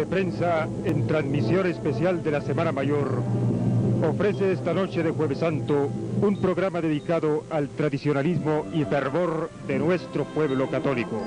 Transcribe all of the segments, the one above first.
prensa, en transmisión especial de la Semana Mayor, ofrece esta noche de Jueves Santo un programa dedicado al tradicionalismo y fervor de nuestro pueblo católico.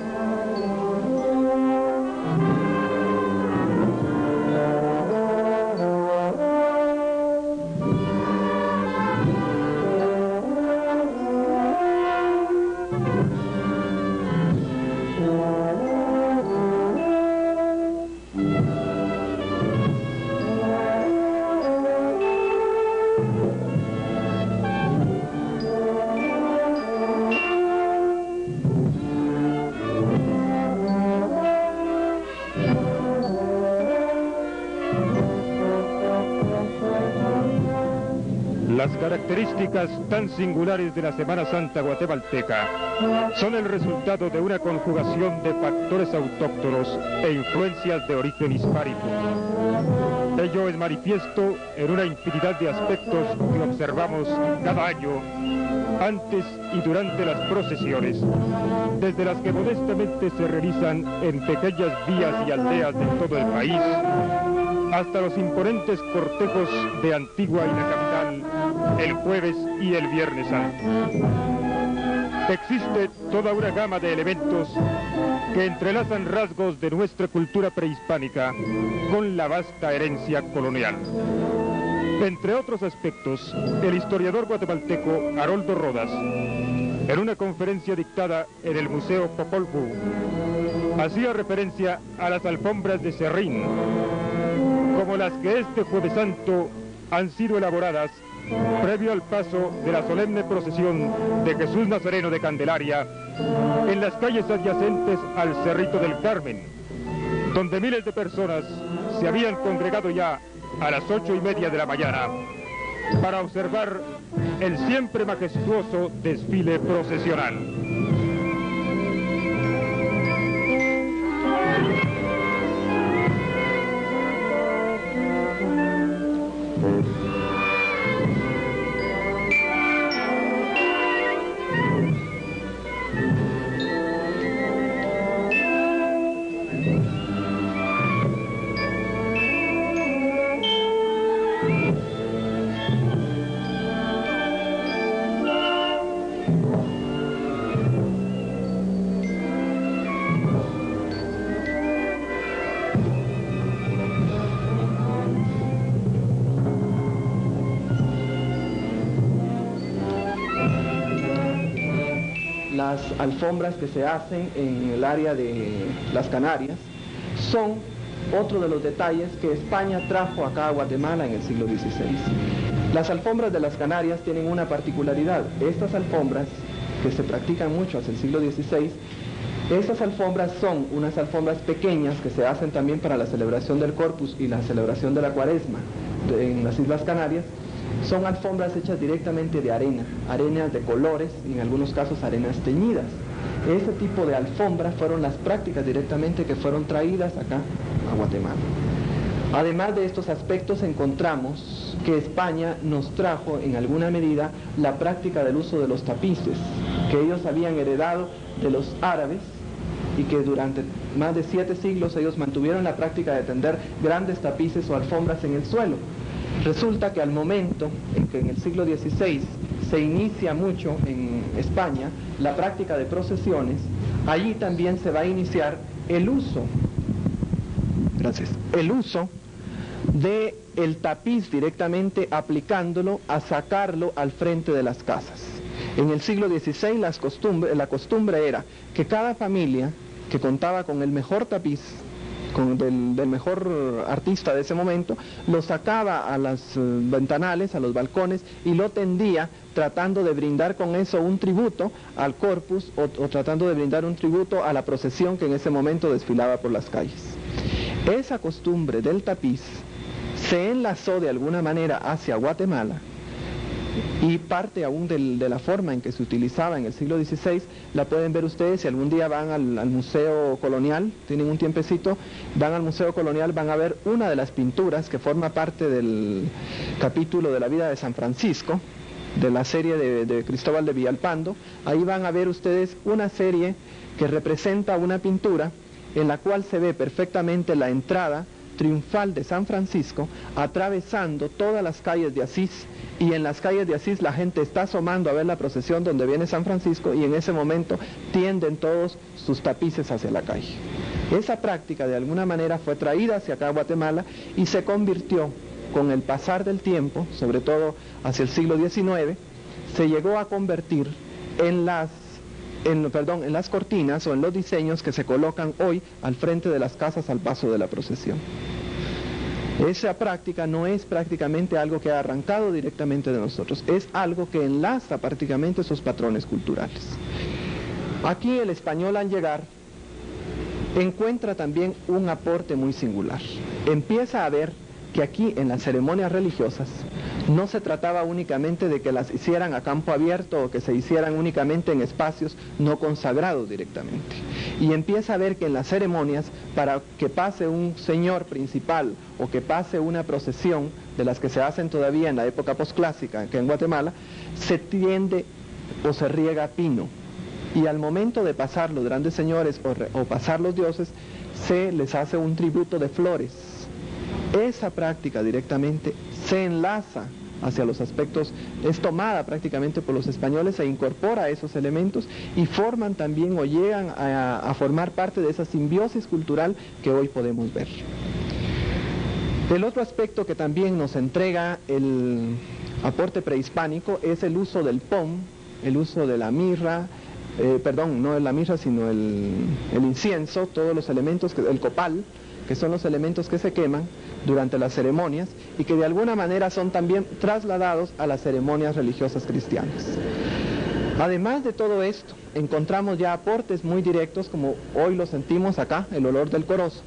Las características tan singulares de la Semana Santa guatemalteca son el resultado de una conjugación de factores autóctonos e influencias de origen hispánico. Ello es manifiesto en una infinidad de aspectos que observamos cada año, antes y durante las procesiones, desde las que modestamente se realizan en pequeñas vías y aldeas de todo el país, hasta los imponentes cortejos de Antigua y la capital, el jueves y el viernes santo. Existe toda una gama de elementos que entrelazan rasgos de nuestra cultura prehispánica con la vasta herencia colonial. Entre otros aspectos, el historiador guatemalteco Haroldo Rodas, en una conferencia dictada en el Museo Popol Vuh, hacía referencia a las alfombras de serrín, como las que este Jueves Santo han sido elaboradas previo al paso de la solemne procesión de Jesús Nazareno de Candelaria en las calles adyacentes al Cerrito del Carmen, donde miles de personas se habían congregado ya a las 8:30 de la mañana para observar el siempre majestuoso desfile procesional. Las alfombras que se hacen en el área de las Canarias son otro de los detalles que España trajo acá a Guatemala en el siglo XVI. Las alfombras de las Canarias tienen una particularidad. Estas alfombras, que se practican mucho hacia el siglo XVI, estas alfombras son unas alfombras pequeñas que se hacen también para la celebración del Corpus y la celebración de la Cuaresma en las Islas Canarias. Son alfombras hechas directamente de arena, arenas de colores y en algunos casos arenas teñidas. Este tipo de alfombras fueron las prácticas directamente que fueron traídas acá a Guatemala. Además de estos aspectos, encontramos que España nos trajo en alguna medida la práctica del uso de los tapices, que ellos habían heredado de los árabes y que durante más de 7 siglos ellos mantuvieron la práctica de tender grandes tapices o alfombras en el suelo. Resulta que al momento en que en el siglo XVI se inicia mucho en España la práctica de procesiones, allí también se va a iniciar el uso del tapiz directamente aplicándolo a sacarlo al frente de las casas. En el siglo XVI la costumbre era que cada familia que contaba con el mejor tapiz, del mejor artista de ese momento, lo sacaba a los ventanales, a los balcones y lo tendía, tratando de brindar con eso un tributo al Corpus o tratando de brindar un tributo a la procesión que en ese momento desfilaba por las calles. Esa costumbre del tapiz se enlazó de alguna manera hacia Guatemala y parte aún de la forma en que se utilizaba en el siglo XVI la pueden ver ustedes si algún día van al Museo Colonial, tienen un tiempecito, van al Museo Colonial, van a ver una de las pinturas que forma parte del capítulo de la vida de San Francisco, de la serie de Cristóbal de Villalpando. Ahí van a ver ustedes una serie que representa una pintura en la cual se ve perfectamente la entrada triunfal de San Francisco, atravesando todas las calles de Asís, y en las calles de Asís la gente está asomando a ver la procesión donde viene San Francisco, y en ese momento tienden todos sus tapices hacia la calle. Esa práctica de alguna manera fue traída hacia acá a Guatemala y se convirtió con el pasar del tiempo, sobre todo hacia el siglo XIX, se llegó a convertir en las cortinas o en los diseños que se colocan hoy al frente de las casas al paso de la procesión. Esa práctica no es prácticamente algo que ha arrancado directamente de nosotros, es algo que enlaza prácticamente esos patrones culturales. Aquí el español al llegar encuentra también un aporte muy singular. Empieza a ver que aquí en las ceremonias religiosas no se trataba únicamente de que las hicieran a campo abierto o que se hicieran únicamente en espacios no consagrados directamente. Y empieza a ver que en las ceremonias, para que pase un señor principal o que pase una procesión de las que se hacen todavía en la época posclásica aquí en Guatemala, se tiende o se riega pino. Y al momento de pasar los grandes señores o pasar los dioses, se les hace un tributo de flores. Esa práctica directamente se enlaza hacia los aspectos, es tomada prácticamente por los españoles e incorpora esos elementos y forman también o llegan a formar parte de esa simbiosis cultural que hoy podemos ver. El otro aspecto que también nos entrega el aporte prehispánico es el uso del pom, el uso de la mirra, no es la mirra sino el incienso, todos los elementos, el copal, que son los elementos que se queman durante las ceremonias y que de alguna manera son también trasladados a las ceremonias religiosas cristianas. Además de todo esto, encontramos ya aportes muy directos, como hoy lo sentimos acá, el olor del corozo,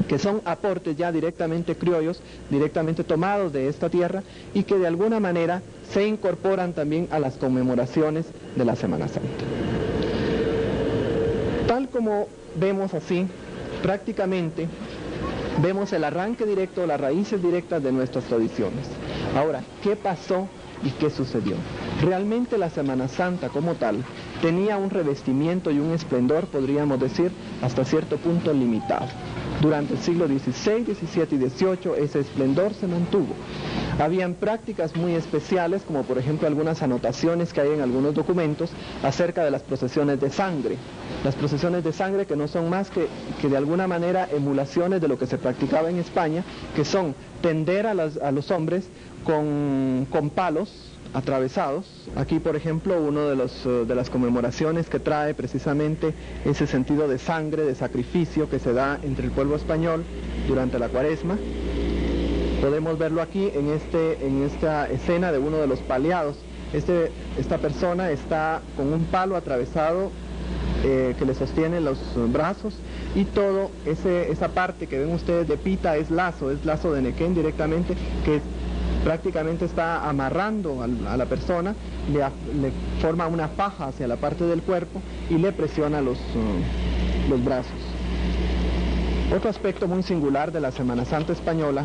que son aportes ya directamente criollos, directamente tomados de esta tierra y que de alguna manera se incorporan también a las conmemoraciones de la Semana Santa. Tal como vemos así, prácticamente vemos el arranque directo, las raíces directas de nuestras tradiciones. Ahora, ¿qué pasó y qué sucedió? Realmente la Semana Santa como tal tenía un revestimiento y un esplendor, podríamos decir, hasta cierto punto limitado. Durante el siglo XVI, XVII y XVIII ese esplendor se mantuvo. Habían prácticas muy especiales, como por ejemplo algunas anotaciones que hay en algunos documentos acerca de las procesiones de sangre. Las procesiones de sangre que no son más que de alguna manera emulaciones de lo que se practicaba en España, que son tender a los hombres con palos atravesados. Aquí por ejemplo uno de las conmemoraciones que trae precisamente ese sentido de sangre, de sacrificio que se da entre el pueblo español durante la Cuaresma. Podemos verlo aquí en esta escena de uno de los paleados. Esta persona está con un palo atravesado que le sostiene los brazos, y todo esa parte que ven ustedes de pita es lazo de nequén directamente, que prácticamente está amarrando a la persona, le forma una faja hacia la parte del cuerpo y le presiona los brazos. Otro aspecto muy singular de la Semana Santa española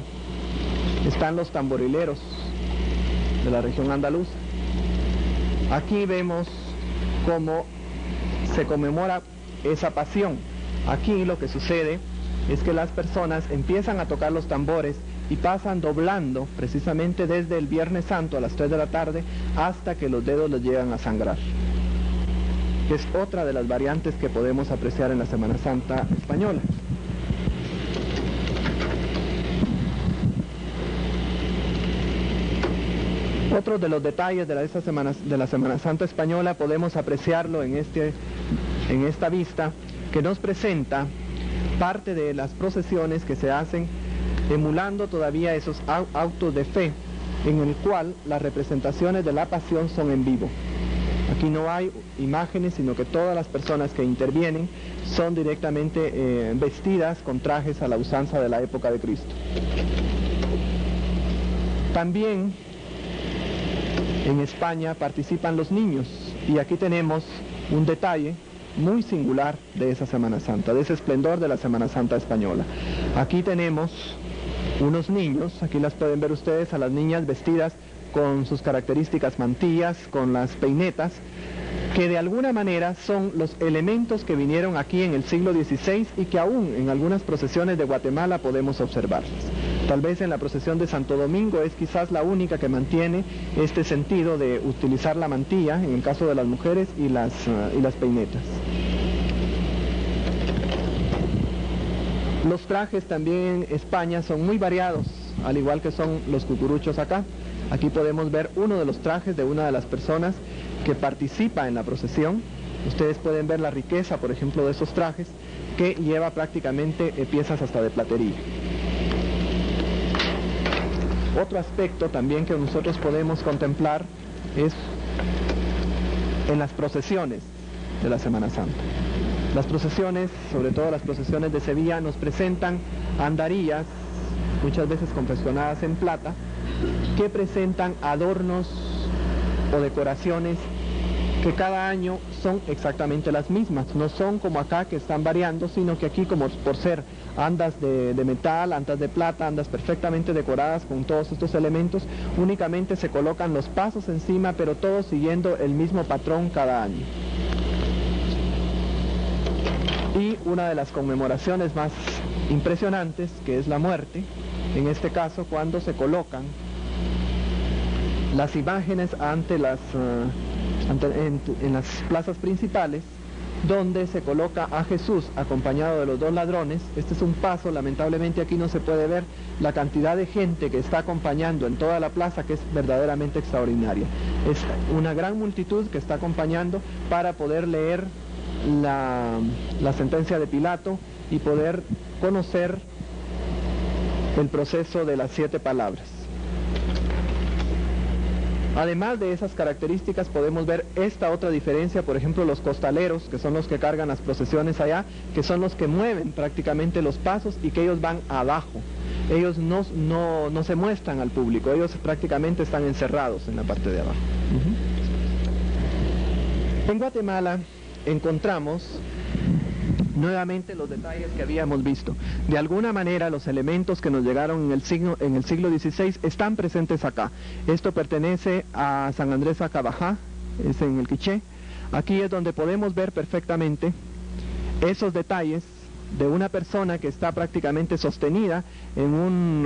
están los tamborileros de la región andaluza. Aquí vemos cómo se conmemora esa pasión. Aquí lo que sucede es que las personas empiezan a tocar los tambores y pasan doblando precisamente desde el Viernes Santo a las 3 de la tarde hasta que los dedos les llegan a sangrar. Es otra de las variantes que podemos apreciar en la Semana Santa española. Otro de los detalles de la Semana Santa española podemos apreciarlo en esta vista que nos presenta parte de las procesiones que se hacen emulando todavía esos autos de fe en el cual las representaciones de la pasión son en vivo. Aquí no hay imágenes, sino que todas las personas que intervienen son directamente vestidas con trajes a la usanza de la época de Cristo. También en España participan los niños, y aquí tenemos un detalle muy singular de esa Semana Santa, de ese esplendor de la Semana Santa española. Aquí tenemos unos niños, aquí las pueden ver ustedes, a las niñas vestidas con sus características mantillas, con las peinetas, que de alguna manera son los elementos que vinieron aquí en el siglo XVI y que aún en algunas procesiones de Guatemala podemos observarlos. Tal vez en la procesión de Santo Domingo es quizás la única que mantiene este sentido de utilizar la mantilla, en el caso de las mujeres, y las peinetas. Los trajes también en España son muy variados, al igual que son los cucuruchos acá. Aquí podemos ver uno de los trajes de una de las personas que participa en la procesión. Ustedes pueden ver la riqueza, por ejemplo, de esos trajes, que lleva prácticamente piezas hasta de platería. Otro aspecto también que nosotros podemos contemplar es en las procesiones de la Semana Santa. Las procesiones, sobre todo las procesiones de Sevilla, nos presentan andarillas, muchas veces confeccionadas en plata, que presentan adornos o decoraciones que cada año son exactamente las mismas. No son como acá que están variando, sino que aquí, como por ser andas de metal, andas de plata, andas perfectamente decoradas con todos estos elementos, únicamente se colocan los pasos encima, pero todos siguiendo el mismo patrón cada año. Y una de las conmemoraciones más impresionantes, que es la muerte, en este caso cuando se colocan las imágenes en las plazas principales, donde se coloca a Jesús acompañado de los dos ladrones. Este es un paso, lamentablemente aquí no se puede ver la cantidad de gente que está acompañando en toda la plaza, que es verdaderamente extraordinaria. Es una gran multitud que está acompañando para poder leer la sentencia de Pilato y poder conocer el proceso de las 7 palabras. Además de esas características podemos ver esta otra diferencia, por ejemplo los costaleros, que son los que cargan las procesiones allá, que son los que mueven prácticamente los pasos y que ellos van abajo. Ellos no se muestran al público, ellos prácticamente están encerrados en la parte de abajo. En Guatemala encontramos nuevamente los detalles que habíamos visto. De alguna manera los elementos que nos llegaron en el siglo XVI están presentes acá. Esto pertenece a San Andrés Acabajá, es en el Quiché. Aquí es donde podemos ver perfectamente esos detalles de una persona que está prácticamente sostenida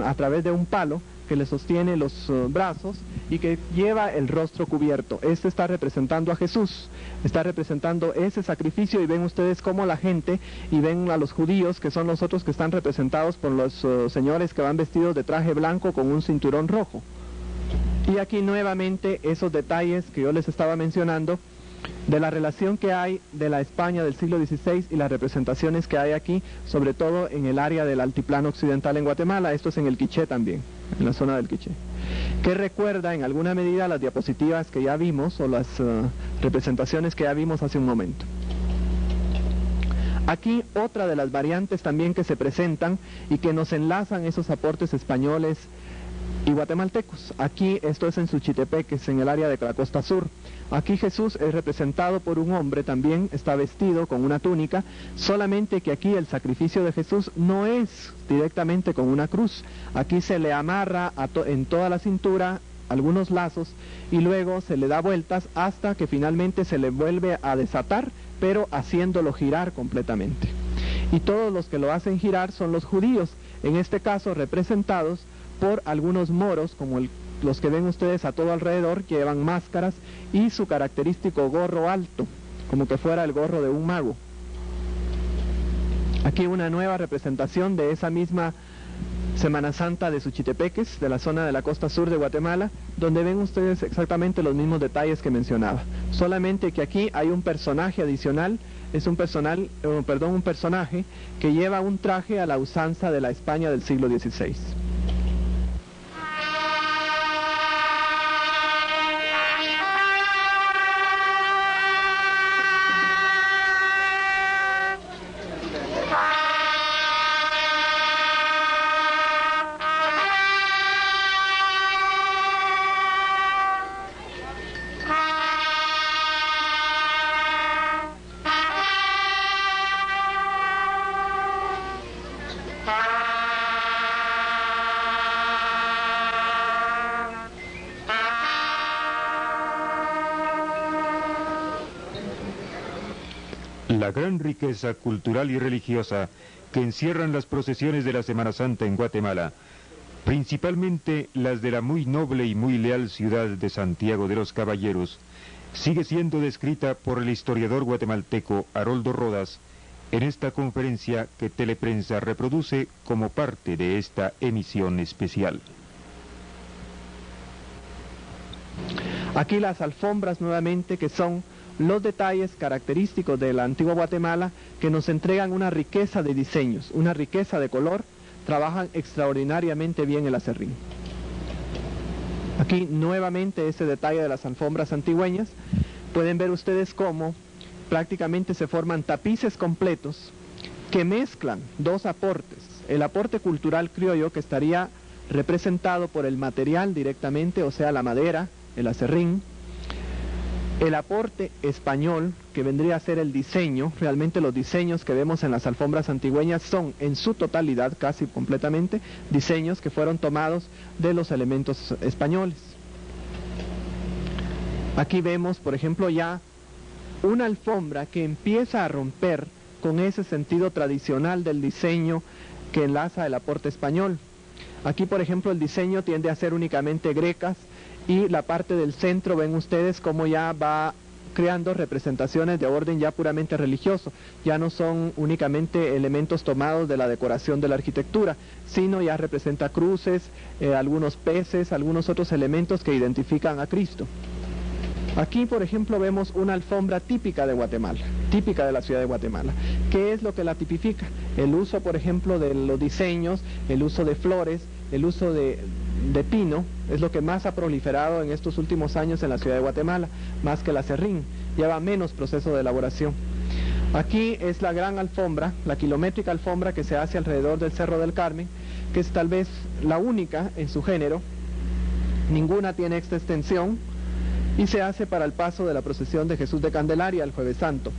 a través de un palo que le sostiene los brazos y que lleva el rostro cubierto. Este está representando a Jesús, está representando ese sacrificio, y ven ustedes cómo la gente, y ven a los judíos, que son los otros que están representados por los señores que van vestidos de traje blanco con un cinturón rojo. Y aquí nuevamente esos detalles que yo les estaba mencionando, de la relación que hay de la España del siglo XVI y las representaciones que hay aquí, sobre todo en el área del altiplano occidental en Guatemala. Esto es en el Quiché también, en la zona del Quiché, que recuerda en alguna medida las diapositivas que ya vimos, o las representaciones que ya vimos hace un momento. Aquí otra de las variantes también que se presentan y que nos enlazan esos aportes españoles y guatemaltecos. Aquí esto es en Suchitepeques, en el área de la costa sur. Aquí Jesús es representado por un hombre también, está vestido con una túnica, solamente que aquí el sacrificio de Jesús no es directamente con una cruz. Aquí se le amarra en toda la cintura algunos lazos y luego se le da vueltas hasta que finalmente se le vuelve a desatar, pero haciéndolo girar completamente. Y todos los que lo hacen girar son los judíos, en este caso representados por algunos moros, como los que ven ustedes a todo alrededor, que llevan máscaras y su característico gorro alto, como que fuera el gorro de un mago. Aquí una nueva representación de esa misma Semana Santa de Suchitepeques, de la zona de la costa sur de Guatemala, donde ven ustedes exactamente los mismos detalles que mencionaba, solamente que aquí hay un personaje adicional. Es un personaje que lleva un traje a la usanza de la España del siglo XVI. la gran riqueza cultural y religiosa que encierran las procesiones de la Semana Santa en Guatemala, principalmente las de la muy noble y muy leal ciudad de Santiago de los Caballeros, sigue siendo descrita por el historiador guatemalteco Haroldo Rodas en esta conferencia que Teleprensa reproduce como parte de esta emisión especial. Aquí las alfombras nuevamente, que son los detalles característicos de la antigua Guatemala, que nos entregan una riqueza de diseños, una riqueza de color. Trabajan extraordinariamente bien el aserrín. Aquí nuevamente ese detalle de las alfombras antigüeñas. Pueden ver ustedes cómo prácticamente se forman tapices completos que mezclan dos aportes. El aporte cultural criollo, que estaría representado por el material directamente, o sea la madera, el aserrín. El aporte español, que vendría a ser el diseño. Realmente los diseños que vemos en las alfombras antigüeñas son en su totalidad, casi completamente, diseños que fueron tomados de los elementos españoles. Aquí vemos, por ejemplo, ya una alfombra que empieza a romper con ese sentido tradicional del diseño que enlaza el aporte español. Aquí, por ejemplo, el diseño tiende a ser únicamente grecas, y la parte del centro ven ustedes cómo ya va creando representaciones de orden ya puramente religioso. Ya no son únicamente elementos tomados de la decoración de la arquitectura, sino ya representa cruces, algunos peces, algunos otros elementos que identifican a Cristo. Aquí, por ejemplo, vemos una alfombra típica de Guatemala, típica de la ciudad de Guatemala. ¿Qué es lo que la tipifica? El uso, por ejemplo, de los diseños, el uso de flores, el uso de pino, es lo que más ha proliferado en estos últimos años en la ciudad de Guatemala, más que el aserrín. Lleva menos proceso de elaboración. Aquí es la gran alfombra, la kilométrica alfombra que se hace alrededor del Cerro del Carmen, que es tal vez la única en su género. Ninguna tiene esta extensión, y se hace para el paso de la procesión de Jesús de Candelaria el Jueves Santo.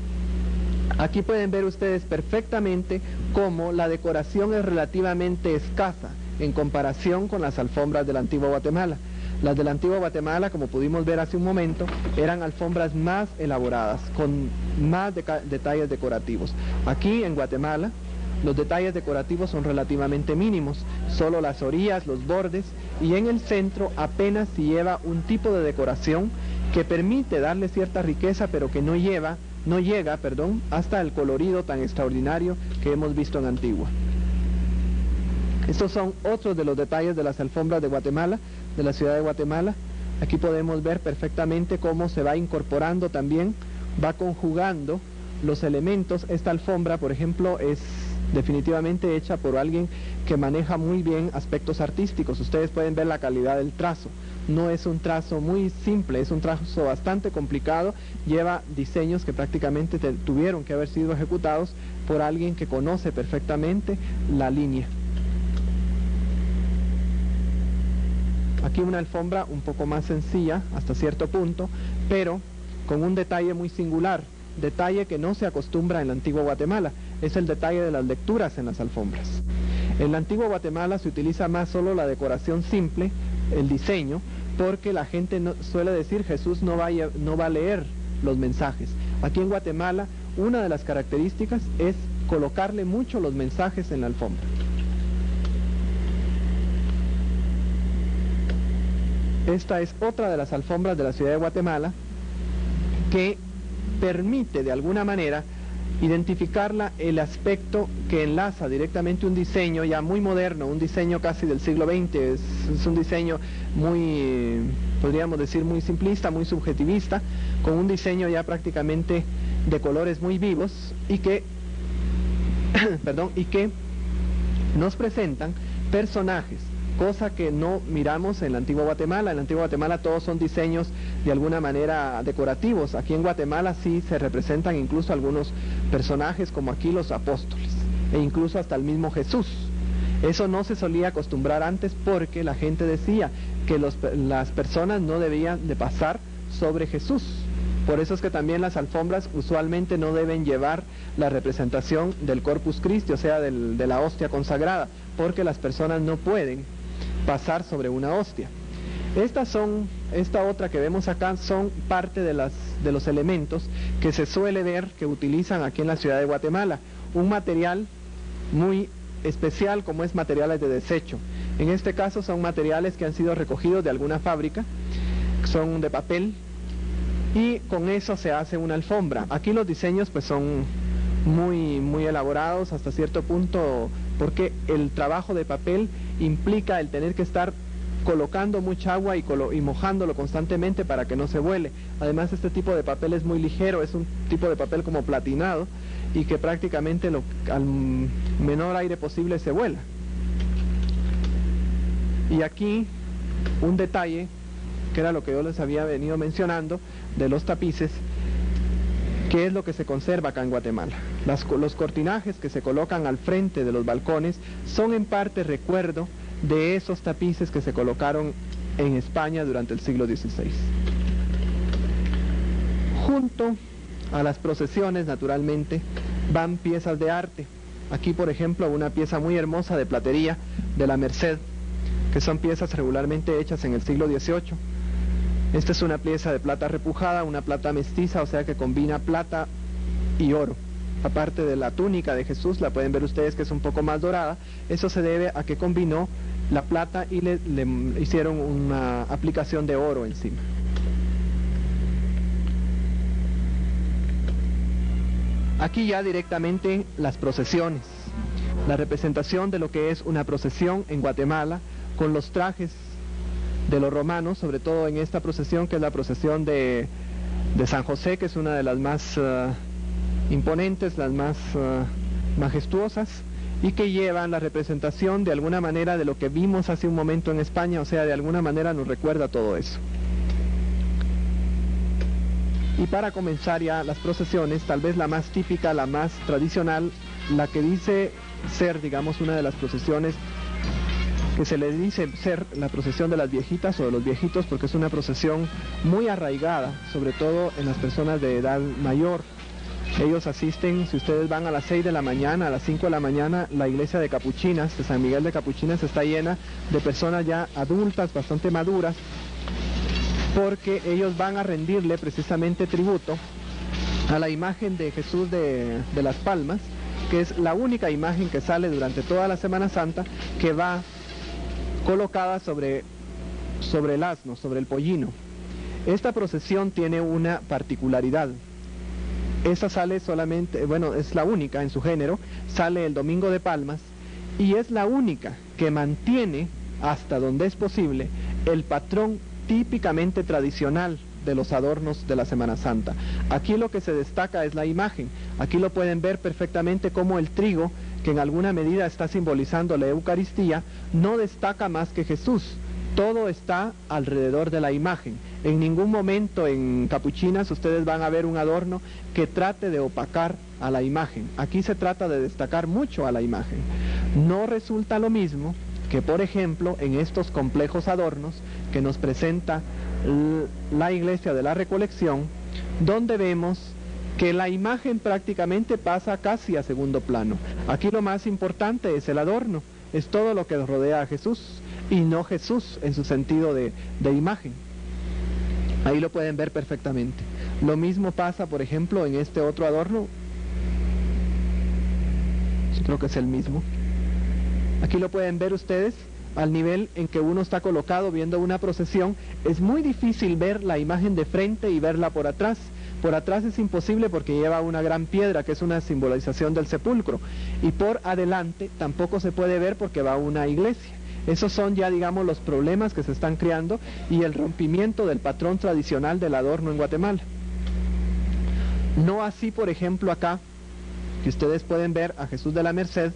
Aquí pueden ver ustedes perfectamente cómo la decoración es relativamente escasa en comparación con las alfombras de la antigua Guatemala. Las de la antigua Guatemala, como pudimos ver hace un momento, eran alfombras más elaboradas, con más detalles decorativos. Aquí en Guatemala, los detalles decorativos son relativamente mínimos, solo las orillas, los bordes, y en el centro apenas se lleva un tipo de decoración que permite darle cierta riqueza, pero que no llega, hasta el colorido tan extraordinario que hemos visto en Antigua. Estos son otros de los detalles de las alfombras de Guatemala, de la ciudad de Guatemala. Aquí podemos ver perfectamente cómo se va incorporando también, va conjugando los elementos. Esta alfombra, por ejemplo, es definitivamente hecha por alguien que maneja muy bien aspectos artísticos. Ustedes pueden ver la calidad del trazo. No es un trazo muy simple, es un trazo bastante complicado. Lleva diseños que prácticamente tuvieron que haber sido ejecutados por alguien que conoce perfectamente la línea. Aquí una alfombra un poco más sencilla hasta cierto punto, pero con un detalle muy singular, detalle que no se acostumbra en la antigua Guatemala, es el detalle de las lecturas en las alfombras. En la antigua Guatemala se utiliza más solo la decoración simple, el diseño, porque la gente suele decir Jesús no va a leer los mensajes. Aquí en Guatemala una de las características es colocarle mucho los mensajes en la alfombra. Esta es otra de las alfombras de la ciudad de Guatemala que permite de alguna manera identificarla el aspecto que enlaza directamente un diseño ya muy moderno, un diseño casi del siglo XX, es un diseño muy, podríamos decir, muy simplista, muy subjetivista, con un diseño ya prácticamente de colores muy vivos y que, y que nos presentan personajes, cosa que no miramos en la antigua Guatemala. En la antigua Guatemala todos son diseños de alguna manera decorativos. Aquí en Guatemala sí se representan incluso algunos personajes, como aquí los apóstoles, e incluso hasta el mismo Jesús. Eso no se solía acostumbrar antes porque la gente decía que las personas no debían de pasar sobre Jesús. Por eso es que también las alfombras usualmente no deben llevar la representación del Corpus Christi, o sea, de la hostia consagrada, porque las personas no pueden pasar sobre una hostia. Esta otra que vemos acá son parte de los elementos que se suele ver que utilizan aquí en la ciudad de Guatemala. Un material muy especial como es materiales de desecho. En este caso son materiales que han sido recogidos de alguna fábrica, son de papel, y con eso se hace una alfombra. Aquí los diseños pues son muy elaborados hasta cierto punto, porque el trabajo de papel implica el tener que estar colocando mucha agua y mojándolo constantemente para que no se vuele. Además, este tipo de papel es muy ligero, es un tipo de papel como platinado, y que prácticamente al menor aire posible se vuela. Y aquí un detalle, que era lo que yo les había venido mencionando, de los tapices, que es lo que se conserva acá en Guatemala. Los cortinajes que se colocan al frente de los balcones son en parte recuerdo de esos tapices que se colocaron en España durante el siglo XVI. Junto a las procesiones, naturalmente, van piezas de arte. Aquí, por ejemplo, una pieza muy hermosa de platería de la Merced, que son piezas regularmente hechas en el siglo XVIII. Esta es una pieza de plata repujada, una plata mestiza, o sea que combina plata y oro. Aparte de la túnica de Jesús, la pueden ver ustedes que es un poco más dorada. Eso se debe a que combinó la plata y le hicieron una aplicación de oro encima. Aquí ya directamente las procesiones, la representación de lo que es una procesión en Guatemala, con los trajes de los romanos, sobre todo en esta procesión que es la procesión de San José, que es una de las más imponentes, las más majestuosas, y que llevan la representación de alguna manera de lo que vimos hace un momento en España, o sea, de alguna manera nos recuerda todo eso. Y para comenzar ya las procesiones, tal vez la más típica, la más tradicional, la que dice ser, digamos, una de las procesiones que se le dice ser la procesión de las viejitas o de los viejitos, porque es una procesión muy arraigada, sobre todo en las personas de edad mayor. Ellos asisten, si ustedes van a las 6 de la mañana, a las 5 de la mañana, la iglesia de Capuchinas, de San Miguel de Capuchinas, está llena de personas ya adultas, bastante maduras, porque ellos van a rendirle precisamente tributo a la imagen de Jesús de las Palmas, que es la única imagen que sale durante toda la Semana Santa, que va colocada sobre el asno, sobre el pollino. Esta procesión tiene una particularidad. Esta sale solamente, bueno, es la única en su género, sale el Domingo de Palmas, y es la única que mantiene, hasta donde es posible, el patrón típicamente tradicional de los adornos de la Semana Santa. Aquí lo que se destaca es la imagen. Aquí lo pueden ver perfectamente como el trigo, que en alguna medida está simbolizando la Eucaristía, no destaca más que Jesús. Todo está alrededor de la imagen. En ningún momento en Capuchinas ustedes van a ver un adorno que trate de opacar a la imagen. Aquí se trata de destacar mucho a la imagen. No resulta lo mismo que, por ejemplo, en estos complejos adornos que nos presenta la iglesia de la Recolección, donde vemos que la imagen prácticamente pasa casi a segundo plano. Aquí lo más importante es el adorno, es todo lo que rodea a Jesús, y no Jesús en su sentido de imagen. Ahí lo pueden ver perfectamente. Lo mismo pasa, por ejemplo, en este otro adorno. Yo creo que es el mismo. Aquí lo pueden ver ustedes al nivel en que uno está colocado viendo una procesión. Es muy difícil ver la imagen de frente y verla por atrás. Por atrás es imposible porque lleva una gran piedra que es una simbolización del sepulcro. Y por adelante tampoco se puede ver porque va a una iglesia. Esos son ya, digamos, los problemas que se están creando y el rompimiento del patrón tradicional del adorno en Guatemala. No así, por ejemplo, acá, que ustedes pueden ver a Jesús de la Merced,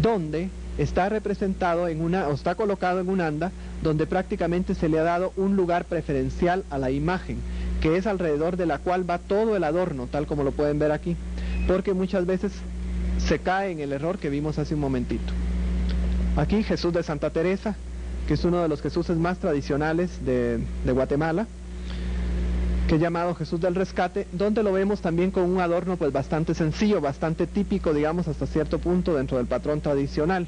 donde está representado o está colocado en un anda, donde prácticamente se le ha dado un lugar preferencial a la imagen, que es alrededor de la cual va todo el adorno, tal como lo pueden ver aquí, porque muchas veces se cae en el error que vimos hace un momentito. Aquí Jesús de Santa Teresa, que es uno de los Jesuses más tradicionales de Guatemala, que es llamado Jesús del Rescate, donde lo vemos también con un adorno pues bastante sencillo, bastante típico, digamos, hasta cierto punto dentro del patrón tradicional.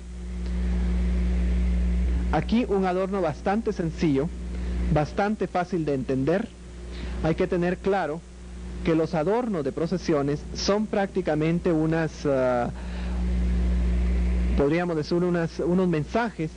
Aquí un adorno bastante sencillo, bastante fácil de entender. Hay que tener claro que los adornos de procesiones son prácticamente podríamos decir unos mensajes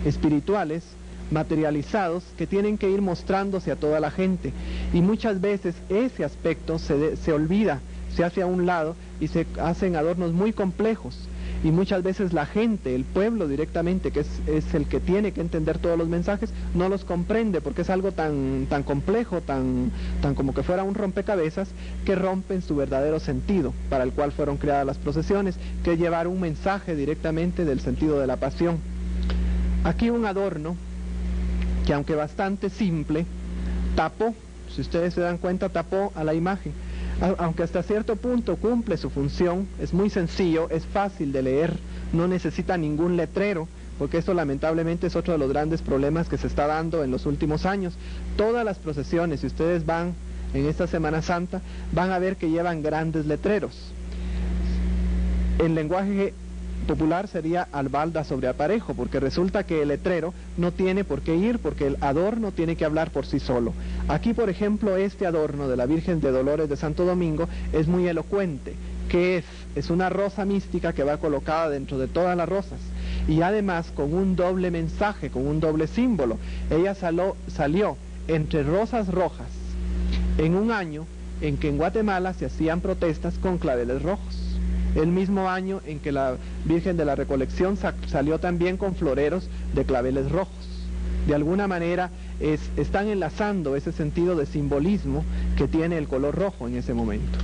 espirituales materializados que tienen que ir mostrándose a toda la gente, y muchas veces ese aspecto se olvida, se hace a un lado y se hacen adornos muy complejos, y muchas veces la gente, el pueblo directamente, que es el que tiene que entender todos los mensajes, no los comprende porque es algo tan complejo, tan como que fuera un rompecabezas, que rompen su verdadero sentido para el cual fueron creadas las procesiones, que es llevar un mensaje directamente del sentido de la pasión. Aquí un adorno que, aunque bastante simple, tapó, si ustedes se dan cuenta, tapó a la imagen. Aunque hasta cierto punto cumple su función, es muy sencillo, es fácil de leer, no necesita ningún letrero, porque eso lamentablemente es otro de los grandes problemas que se está dando en los últimos años. Todas las procesiones, si ustedes van en esta Semana Santa, van a ver que llevan grandes letreros. En lenguaje popular sería albalda sobre aparejo, porque resulta que el letrero no tiene por qué ir, porque el adorno tiene que hablar por sí solo. Aquí, por ejemplo, este adorno de la Virgen de Dolores de Santo Domingo es muy elocuente. ¿Qué es? Es una rosa mística que va colocada dentro de todas las rosas, y además con un doble mensaje, con un doble símbolo. Ella salió entre rosas rojas en un año en que en Guatemala se hacían protestas con claveles rojos. El mismo año en que la Virgen de la Recolección salió también con floreros de claveles rojos. De alguna manera están enlazando ese sentido de simbolismo que tiene el color rojo en ese momento.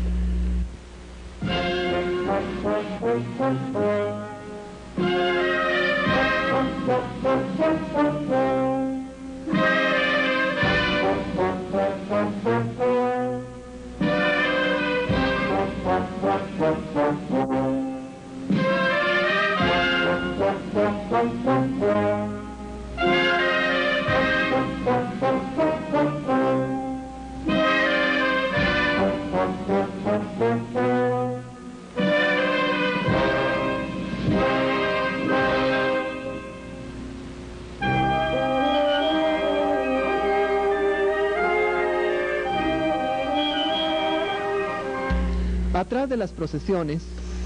Atrás de las procesiones,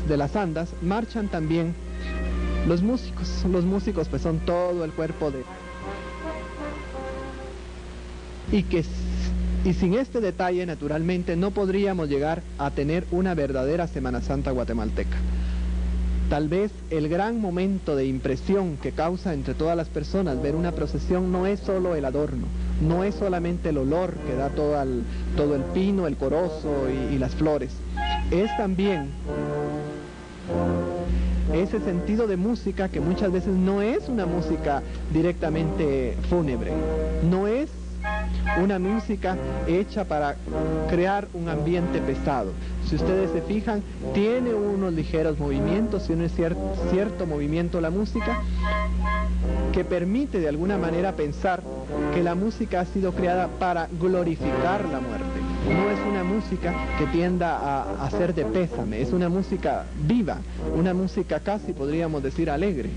de las andas, marchan también los músicos. Los músicos pues son todo el cuerpo de... Y sin este detalle, naturalmente, no podríamos llegar a tener una verdadera Semana Santa guatemalteca. Tal vez el gran momento de impresión que causa entre todas las personas ver una procesión no es solo el adorno, no es solamente el olor que da todo el pino, el corozo y las flores. Es también ese sentido de música que muchas veces no es una música directamente fúnebre, no es una música hecha para crear un ambiente pesado. Si ustedes se fijan, tiene unos ligeros movimientos, tiene cierto movimiento la música que permite de alguna manera pensar que la música ha sido creada para glorificar la muerte. No es una música que tienda a ser de pésame, es una música viva, una música casi podríamos decir alegre.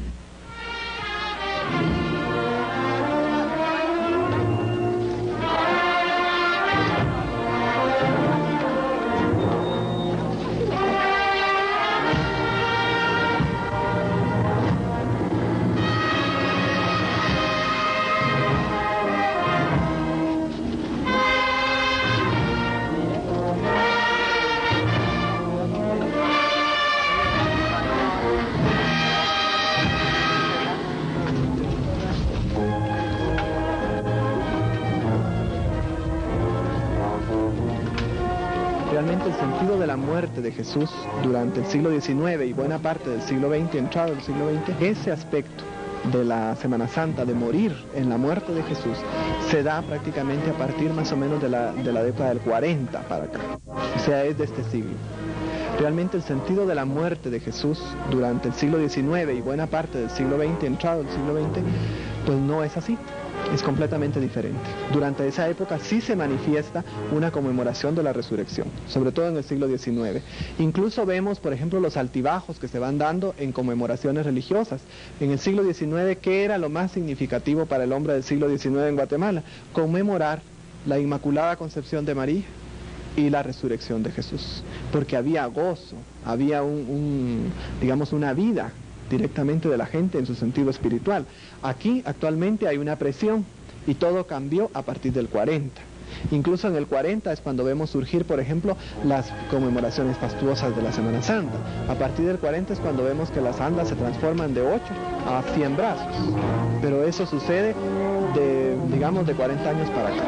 Realmente el sentido de la muerte de Jesús durante el siglo XIX y buena parte del siglo XX, entrado el siglo XX, ese aspecto de la Semana Santa, de morir en la muerte de Jesús, se da prácticamente a partir más o menos de la década del 40 para acá, o sea, es de este siglo. Realmente el sentido de la muerte de Jesús durante el siglo XIX y buena parte del siglo XX, entrado el siglo XX, pues no es así. es completamente diferente. Durante esa época sí se manifiesta una conmemoración de la resurrección, sobre todo en el siglo XIX. Incluso vemos, por ejemplo, los altibajos que se van dando en conmemoraciones religiosas. En el siglo XIX, ¿qué era lo más significativo para el hombre del siglo XIX en Guatemala? Conmemorar la Inmaculada Concepción de María y la resurrección de Jesús, porque había gozo, había digamos, una vida directamente de la gente en su sentido espiritual. Aquí actualmente hay una presión y todo cambió a partir del 40. Incluso en el 40 es cuando vemos surgir, por ejemplo, las conmemoraciones fastuosas de la Semana Santa. A partir del 40 es cuando vemos que las andas se transforman de 8 a 100 brazos. Pero eso sucede digamos, de 40 años para acá.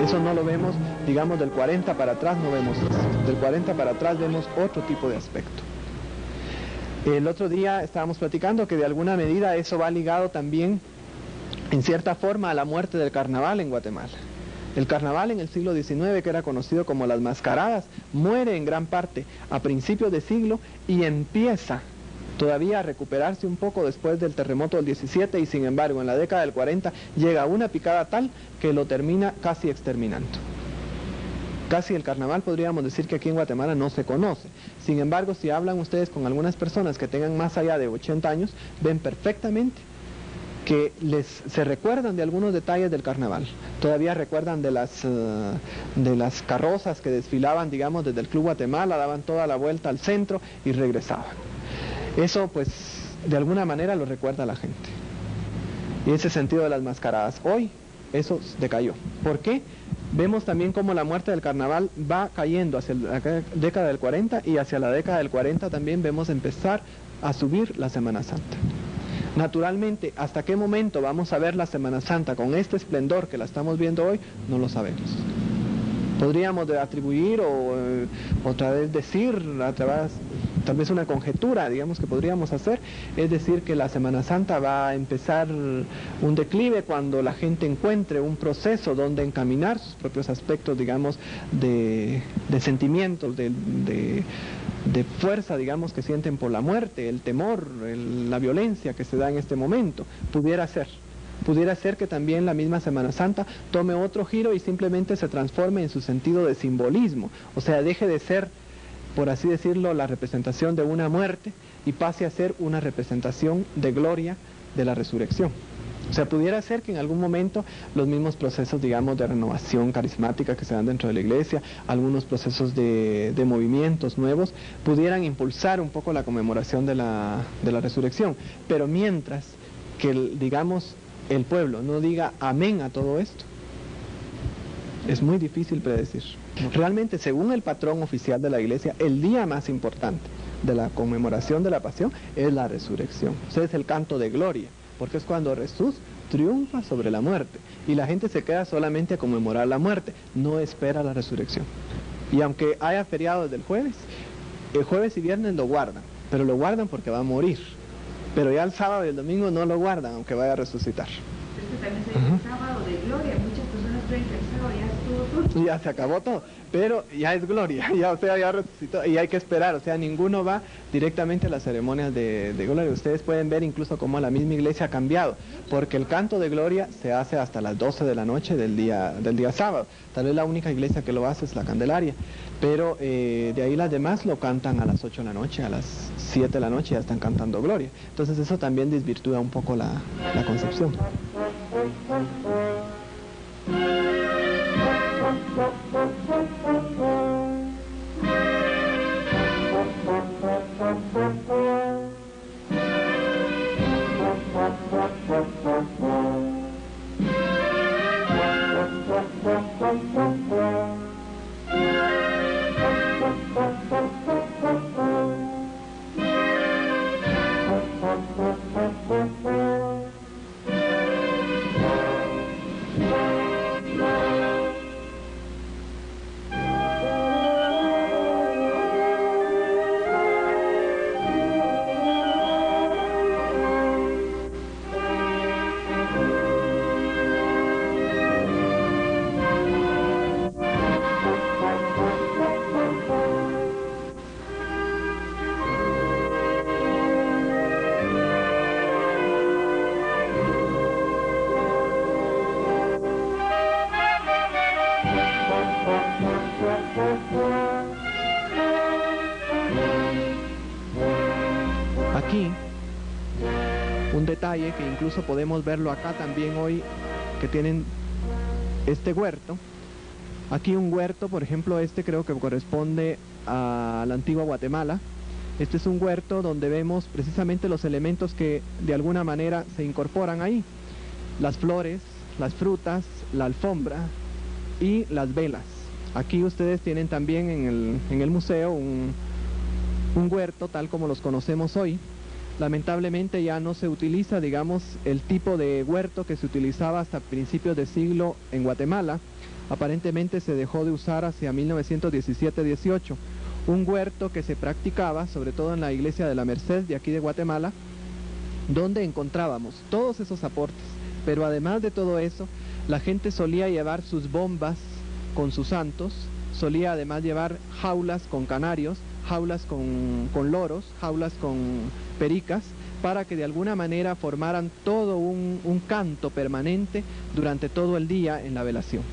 Eso no lo vemos, digamos, del 40 para atrás no vemos eso. Del 40 para atrás vemos otro tipo de aspecto. El otro día estábamos platicando que de alguna medida eso va ligado también, en cierta forma, a la muerte del carnaval en Guatemala. El carnaval en el siglo XIX, que era conocido como las mascaradas, muere en gran parte a principios de siglo y empieza todavía a recuperarse un poco después del terremoto del 17 y sin embargo en la década del 40 llega una picada tal que lo termina casi exterminando. Casi el carnaval podríamos decir que aquí en Guatemala no se conoce. Sin embargo, si hablan ustedes con algunas personas que tengan más allá de 80 años, ven perfectamente que se recuerdan de algunos detalles del carnaval. Todavía recuerdan de las carrozas que desfilaban, digamos, desde el Club Guatemala, daban toda la vuelta al centro y regresaban. Eso, pues, de alguna manera lo recuerda la gente. Y ese sentido de las mascaradas. Hoy, eso decayó. ¿Por qué? Vemos también cómo la muerte del carnaval va cayendo hacia la década del 40 y hacia la década del 40 también vemos empezar a subir la Semana Santa. Naturalmente, ¿hasta qué momento vamos a ver la Semana Santa con este esplendor que la estamos viendo hoy? No lo sabemos. Podríamos atribuir o otra vez decir, tal vez una conjetura, digamos, que podríamos hacer, es decir, que la Semana Santa va a empezar un declive cuando la gente encuentre un proceso donde encaminar sus propios aspectos, digamos, de sentimientos, de fuerza, digamos, que sienten por la muerte, el temor, la violencia que se da en este momento. Pudiera ser que también la misma Semana Santa tome otro giro y simplemente se transforme en su sentido de simbolismo, o sea, deje de ser, por así decirlo, la representación de una muerte y pase a ser una representación de gloria de la resurrección. O sea, pudiera ser que en algún momento los mismos procesos, digamos, de renovación carismática que se dan dentro de la iglesia, algunos procesos de movimientos nuevos, pudieran impulsar un poco la conmemoración de la resurrección. Pero mientras que, digamos, el pueblo no diga amén a todo esto, es muy difícil predecir. Realmente, según el patrón oficial de la iglesia, el día más importante de la conmemoración de la pasión es la resurrección. O sea, es el canto de gloria, porque es cuando Jesús triunfa sobre la muerte y la gente se queda solamente a conmemorar la muerte, no espera la resurrección. Y aunque haya feriado desde el jueves y viernes lo guardan, pero lo guardan porque va a morir. Pero ya el sábado y el domingo no lo guardan, aunque vaya a resucitar. Es que también se dice sábado de gloria. Muchas personas creen que el sábado ya estuvo todo. Ya se acabó todo, pero ya es gloria, ya, o sea, ya resucitó y hay que esperar, o sea, ninguno va directamente a las ceremonias de gloria. Ustedes pueden ver incluso cómo la misma iglesia ha cambiado, porque el canto de gloria se hace hasta las 12 de la noche del día sábado. Tal vez la única iglesia que lo hace es la Candelaria, pero de ahí las demás lo cantan a las 8 de la noche, a las 7 de la noche ya están cantando gloria. Entonces eso también desvirtúa un poco la concepción. Aquí, un detalle que incluso podemos verlo acá también hoy, que tienen este huerto. Aquí un huerto, por ejemplo, este creo que corresponde a la antigua Guatemala. Este es un huerto donde vemos precisamente los elementos que de alguna manera se incorporan ahí. Las flores, las frutas, la alfombra y las velas. Aquí ustedes tienen también en el museo un huerto tal como los conocemos hoy. Lamentablemente ya no se utiliza, digamos, el tipo de huerto que se utilizaba hasta principios de siglo en Guatemala. Aparentemente se dejó de usar hacia 1917-18. Un huerto que se practicaba, sobre todo en la iglesia de la Merced de aquí de Guatemala, donde encontrábamos todos esos aportes. Pero además de todo eso, la gente solía llevar sus bombas con sus santos, solía además llevar jaulas con canarios, jaulas con loros, jaulas con pericas, para que de alguna manera formaran todo un canto permanente durante todo el día en la velación.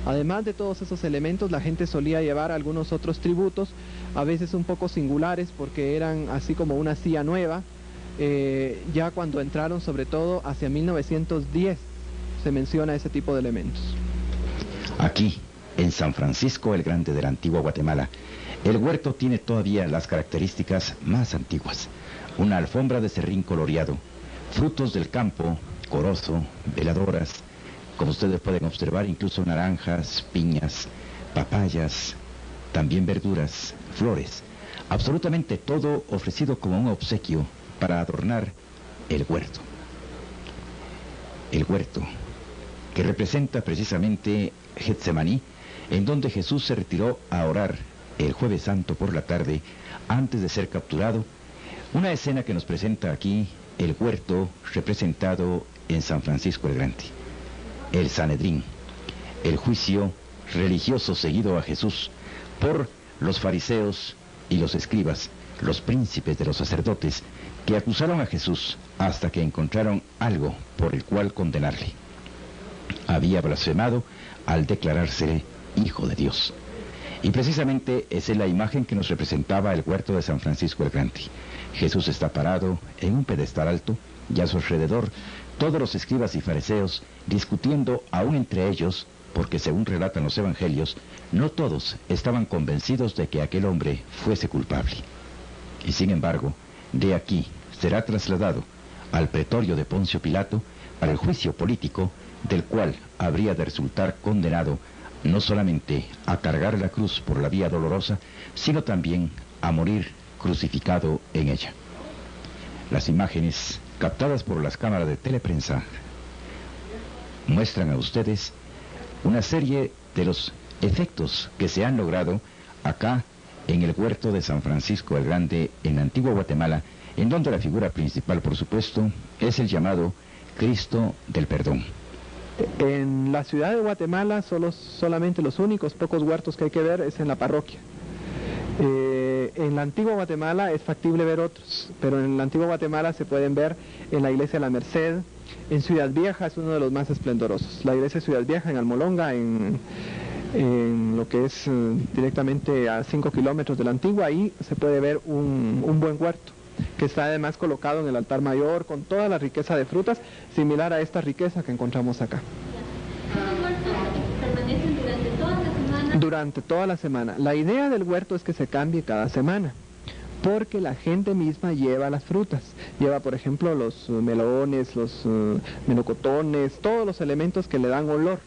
Además de todos esos elementos, la gente solía llevar algunos otros tributos, a veces un poco singulares porque eran así como una silla nueva. Ya cuando entraron, sobre todo hacia 1910, se menciona ese tipo de elementos. Aquí, en San Francisco el Grande de la antigua Guatemala, el huerto tiene todavía las características más antiguas. Una alfombra de serrín coloreado, frutos del campo, corozo, veladoras, como ustedes pueden observar, incluso naranjas, piñas, papayas, también verduras, flores, absolutamente todo ofrecido como un obsequio para adornar el huerto. El huerto, que representa precisamente Getsemaní, en donde Jesús se retiró a orar el Jueves Santo por la tarde, antes de ser capturado. Una escena que nos presenta aquí el huerto representado en San Francisco el Grande. El Sanedrín, el juicio religioso seguido a Jesús por los fariseos y los escribas, los príncipes de los sacerdotes, que acusaron a Jesús hasta que encontraron algo por el cual condenarle. Había blasfemado al declarársele Hijo de Dios. Y precisamente esa es la imagen que nos representaba el huerto de San Francisco el Grande. Jesús está parado en un pedestal alto y a su alrededor todos los escribas y fariseos discutiendo aún entre ellos, porque según relatan los evangelios, no todos estaban convencidos de que aquel hombre fuese culpable. Y sin embargo, de aquí será trasladado al pretorio de Poncio Pilato para el juicio político, del cual habría de resultar condenado no solamente a cargar la cruz por la vía dolorosa, sino también a morir crucificado en ella. Las imágenes captadas por las cámaras de teleprensa muestran a ustedes una serie de los efectos que se han logrado acá en el huerto de San Francisco el Grande en la antigua Guatemala, en donde la figura principal, por supuesto, es el llamado Cristo del Perdón. En la ciudad de Guatemala solamente los únicos pocos huertos que hay que ver es en la parroquia. En la antigua Guatemala es factible ver otros, pero en la antigua Guatemala se pueden ver en la iglesia de la Merced. En Ciudad Vieja es uno de los más esplendorosos. La iglesia de Ciudad Vieja en Almolonga, en lo que es directamente a 5 kilómetros de la antigua, ahí se puede ver un buen huerto, que está además colocado en el altar mayor con toda la riqueza de frutas, similar a esta riqueza que encontramos acá. ¿Los huertos permanecen durante toda la semana? Durante toda la semana. La idea del huerto es que se cambie cada semana, porque la gente misma lleva las frutas. Lleva, por ejemplo, los melones, los melocotones, todos los elementos que le dan olor.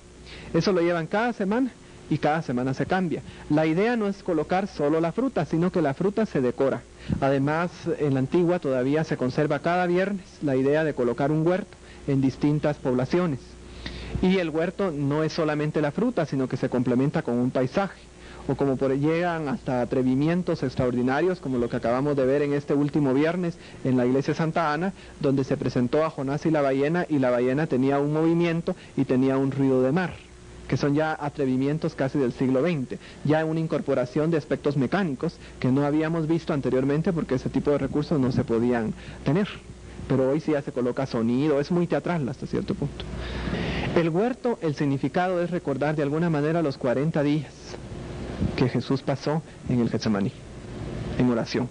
Eso lo llevan cada semana y cada semana se cambia. La idea no es colocar solo la fruta, sino que la fruta se decora. Además, en la antigua todavía se conserva cada viernes la idea de colocar un huerto en distintas poblaciones. Y el huerto no es solamente la fruta, sino que se complementa con un paisaje, o como llegan hasta atrevimientos extraordinarios, como lo que acabamos de ver en este último viernes en la iglesia de Santa Ana, donde se presentó a Jonás y la ballena tenía un movimiento y tenía un ruido de mar, que son ya atrevimientos casi del siglo XX, ya una incorporación de aspectos mecánicos que no habíamos visto anteriormente porque ese tipo de recursos no se podían tener. Pero hoy sí ya se coloca sonido, es muy teatral hasta cierto punto. El huerto, el significado es recordar de alguna manera los 40 días que Jesús pasó en el Getsemaní, en oración.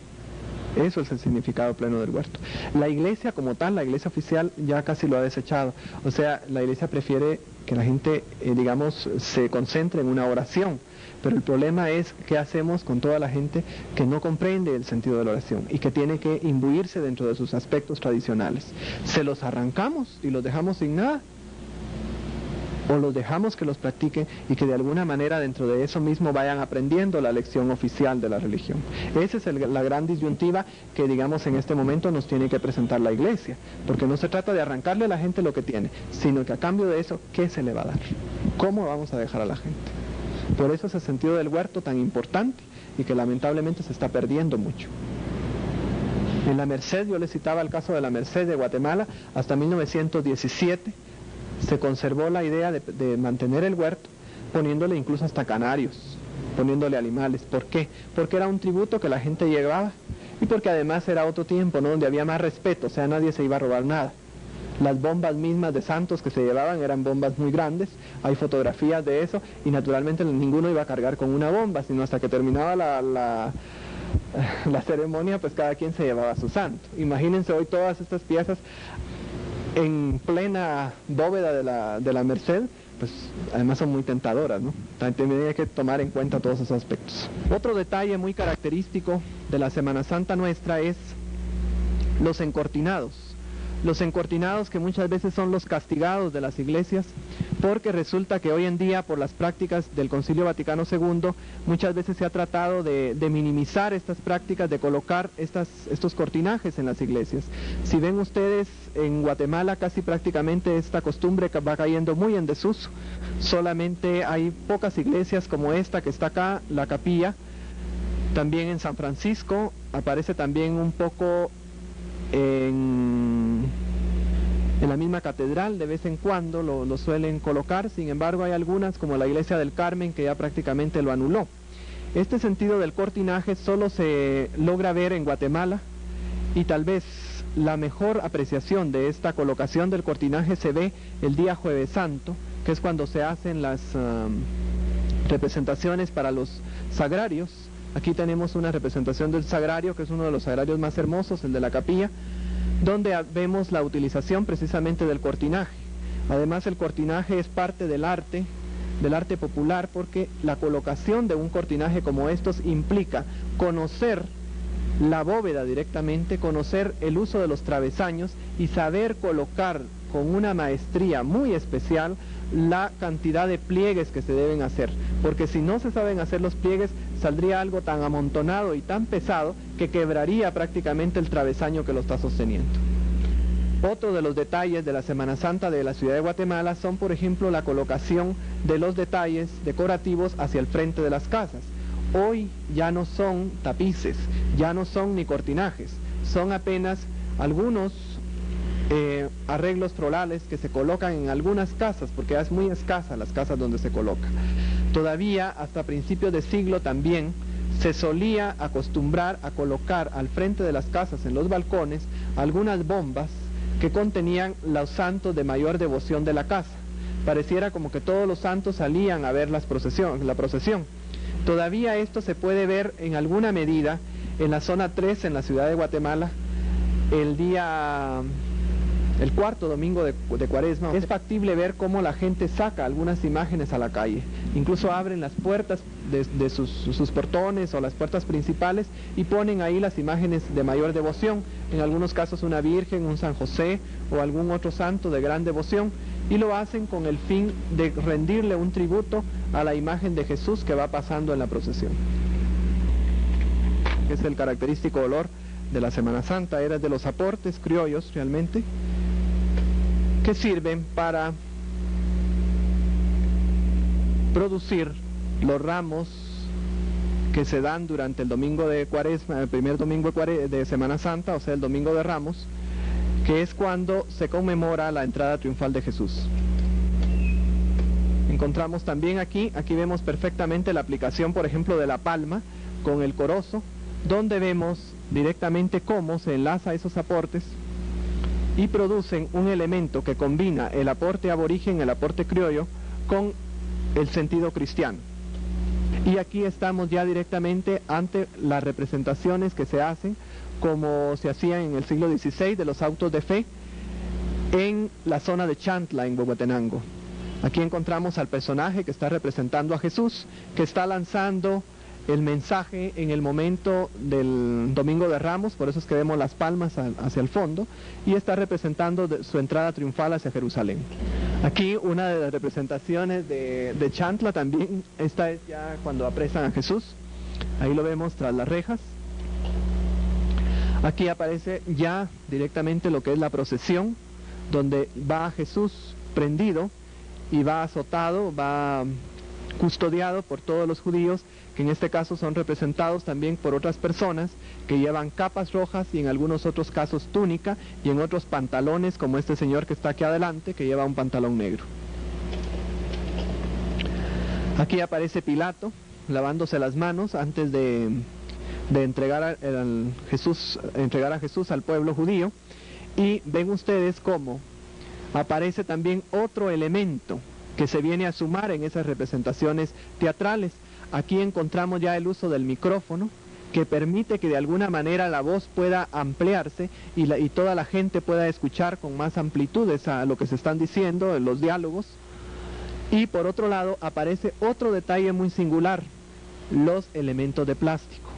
Eso es el significado pleno del huerto. La iglesia como tal, la iglesia oficial, ya casi lo ha desechado. O sea, la iglesia prefiere que la gente, digamos, se concentre en una oración. Pero el problema es qué hacemos con toda la gente que no comprende el sentido de la oración y que tiene que imbuirse dentro de sus aspectos tradicionales. ¿Se los arrancamos y los dejamos sin nada? ¿O los dejamos que los practiquen y que de alguna manera dentro de eso mismo vayan aprendiendo la lección oficial de la religión? Esa es la gran disyuntiva que, digamos, en este momento nos tiene que presentar la iglesia, porque no se trata de arrancarle a la gente lo que tiene, sino que a cambio de eso, ¿qué se le va a dar? ¿Cómo vamos a dejar a la gente? Por eso es el sentido del huerto tan importante y que lamentablemente se está perdiendo mucho. En la Merced, yo les citaba el caso de la Merced de Guatemala, hasta 1917 se conservó la idea de mantener el huerto, poniéndole incluso hasta canarios, poniéndole animales. ¿Por qué? Porque era un tributo que la gente llevaba y porque además era otro tiempo, ¿no?, donde había más respeto, o sea, nadie se iba a robar nada. Las bombas mismas de santos que se llevaban eran bombas muy grandes, hay fotografías de eso, y naturalmente ninguno iba a cargar con una bomba, sino hasta que terminaba la ceremonia, pues cada quien se llevaba su santo. Imagínense hoy todas estas piezas en plena bóveda de la Merced, pues además son muy tentadoras, ¿no? También hay que tomar en cuenta todos esos aspectos. Otro detalle muy característico de la Semana Santa nuestra es los encortinados. Los encortinados, que muchas veces son los castigados de las iglesias, porque resulta que hoy en día, por las prácticas del Concilio Vaticano II, muchas veces se ha tratado de minimizar estas prácticas, de colocar estos cortinajes en las iglesias. Si ven ustedes, en Guatemala casi prácticamente esta costumbre va cayendo muy en desuso. Solamente hay pocas iglesias como esta que está acá, la capilla. También en San Francisco aparece también un poco en la misma catedral, de vez en cuando lo suelen colocar. Sin embargo, hay algunas como la iglesia del Carmen que ya prácticamente lo anuló. Este sentido del cortinaje solo se logra ver en Guatemala, y tal vez la mejor apreciación de esta colocación del cortinaje se ve el día Jueves Santo, que es cuando se hacen las representaciones para los sagrarios. Aquí tenemos una representación del sagrario, que es uno de los sagrarios más hermosos, el de la capilla, donde vemos la utilización precisamente del cortinaje. Además, el cortinaje es parte del arte popular, porque la colocación de un cortinaje como estos implica conocer la bóveda directamente, conocer el uso de los travesaños y saber colocar con una maestría muy especial la cantidad de pliegues que se deben hacer, porque si no se saben hacer los pliegues, saldría algo tan amontonado y tan pesado que quebraría prácticamente el travesaño que lo está sosteniendo. Otro de los detalles de la Semana Santa de la ciudad de Guatemala son, por ejemplo, la colocación de los detalles decorativos hacia el frente de las casas. Hoy ya no son tapices, ya no son ni cortinajes, son apenas algunos arreglos florales que se colocan en algunas casas, porque es muy escasa las casas donde se coloca. Todavía hasta principios de siglo también se solía acostumbrar a colocar al frente de las casas, en los balcones, algunas bombas que contenían los santos de mayor devoción de la casa. Pareciera como que todos los santos salían a ver la procesión. Todavía esto se puede ver en alguna medida en la zona 3, en la ciudad de Guatemala, el cuarto domingo de Cuaresma. Es factible ver cómo la gente saca algunas imágenes a la calle. Incluso abren las puertas de sus portones o las puertas principales y ponen ahí las imágenes de mayor devoción. En algunos casos una Virgen, un San José o algún otro santo de gran devoción. Y lo hacen con el fin de rendirle un tributo a la imagen de Jesús que va pasando en la procesión. Es el característico olor de la Semana Santa, era de los aportes criollos realmente, que sirven para producir los ramos que se dan durante el domingo de Cuaresma, el primer domingo de Semana Santa, o sea, el domingo de Ramos, que es cuando se conmemora la entrada triunfal de Jesús. Encontramos también aquí vemos perfectamente la aplicación, por ejemplo, de la palma con el corozo, donde vemos directamente cómo se enlaza esos aportes y producen un elemento que combina el aporte aborigen, el aporte criollo, con el sentido cristiano. Y aquí estamos ya directamente ante las representaciones que se hacen, como se hacían en el siglo XVI, de los autos de fe, en la zona de Chantla, en Huehuetenango. Aquí encontramos al personaje que está representando a Jesús, que está lanzando el mensaje en el momento del Domingo de Ramos, por eso es que vemos las palmas hacia el fondo, y está representando su entrada triunfal hacia Jerusalén. Aquí una de las representaciones de Chantla también, esta es ya cuando apresan a Jesús, ahí lo vemos tras las rejas. Aquí aparece ya directamente lo que es la procesión, donde va Jesús prendido y va azotado, va custodiado por todos los judíos, que en este caso son representados también por otras personas que llevan capas rojas y en algunos otros casos túnica y en otros pantalones, como este señor que está aquí adelante, que lleva un pantalón negro. Aquí aparece Pilato lavándose las manos antes de entregar a Jesús al pueblo judío, y ven ustedes cómo aparece también otro elemento que se viene a sumar en esas representaciones teatrales. Aquí encontramos ya el uso del micrófono, que permite que de alguna manera la voz pueda ampliarse y toda la gente pueda escuchar con más amplitud a lo que se están diciendo en los diálogos. Y por otro lado aparece otro detalle muy singular: los elementos de plástico.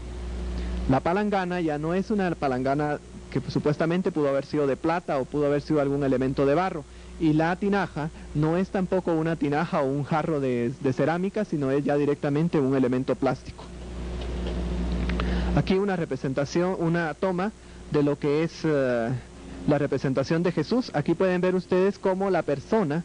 La palangana ya no es una palangana que supuestamente pudo haber sido de plata o pudo haber sido algún elemento de barro, y la tinaja no es tampoco una tinaja o un jarro de cerámica, sino es ya directamente un elemento plástico. Aquí una representación, una toma de lo que es la representación de Jesús. Aquí pueden ver ustedes cómo la persona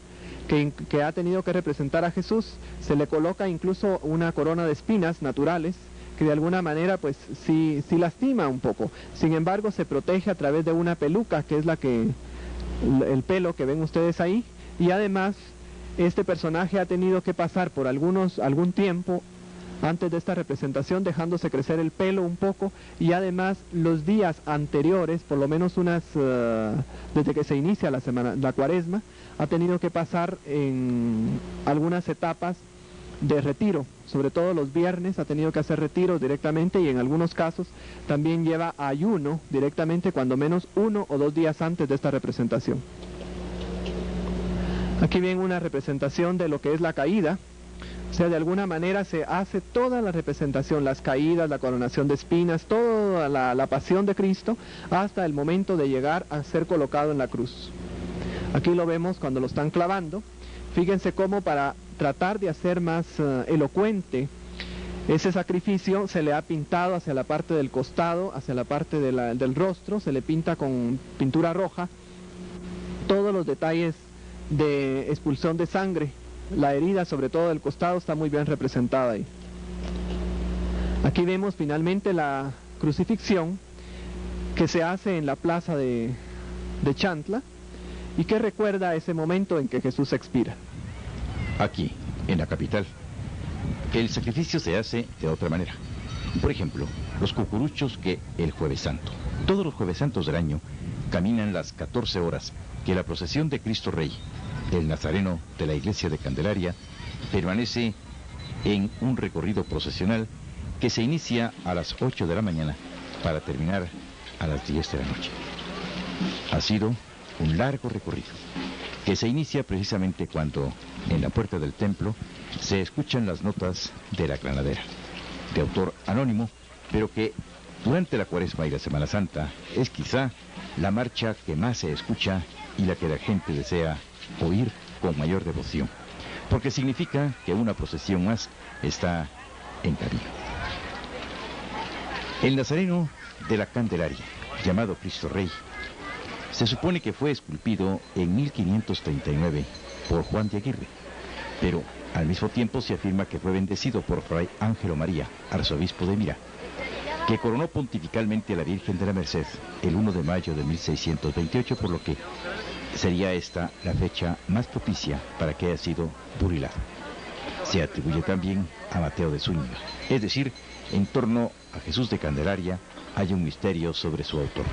que ha tenido que representar a Jesús se le coloca incluso una corona de espinas naturales, que de alguna manera pues sí lastima un poco. Sin embargo, se protege a través de una peluca, que es el pelo que ven ustedes ahí, y además este personaje ha tenido que pasar por algún tiempo antes de esta representación dejándose crecer el pelo un poco, y además los días anteriores, por lo menos desde que se inicia la cuaresma, ha tenido que pasar en algunas etapas de retiro, sobre todo los viernes ha tenido que hacer retiros directamente, y en algunos casos también lleva ayuno directamente, cuando menos 1 o 2 días antes de esta representación. Aquí viene una representación de lo que es la caída, o sea, de alguna manera se hace toda la representación, las caídas, la coronación de espinas, toda la pasión de Cristo, hasta el momento de llegar a ser colocado en la cruz. Aquí lo vemos cuando lo están clavando. Fíjense cómo, para tratar de hacer más elocuente ese sacrificio, se le ha pintado hacia la parte del costado, hacia la parte del rostro, se le pinta con pintura roja todos los detalles de expulsión de sangre. La herida, sobre todo del costado, está muy bien representada ahí. Aquí vemos finalmente la crucifixión que se hace en la plaza de Chantla, y que recuerda ese momento en que Jesús expira. Aquí, en la capital, el sacrificio se hace de otra manera. Por ejemplo, los cucuruchos que el Jueves Santo. Todos los Jueves Santos del año caminan las 14 horas que la procesión de Cristo Rey, del Nazareno de la iglesia de Candelaria, permanece en un recorrido procesional que se inicia a las 8 de la mañana para terminar a las 10 de la noche. Ha sido un largo recorrido que se inicia precisamente cuando en la puerta del templo se escuchan las notas de la granadera, de autor anónimo, pero que durante la Cuaresma y la Semana Santa es quizá la marcha que más se escucha y la que la gente desea oír con mayor devoción, porque significa que una procesión más está en camino. El Nazareno de la Candelaria, llamado Cristo Rey, se supone que fue esculpido en 1539 por Juan de Aguirre, pero al mismo tiempo se afirma que fue bendecido por Fray Ángelo María, arzobispo de Mira, que coronó pontificalmente a la Virgen de la Merced el 1 de mayo de 1628, por lo que sería esta la fecha más propicia para que haya sido burilado. Se atribuye también a Mateo de Zúñiga, es decir, en torno a Jesús de Candelaria hay un misterio sobre su autor.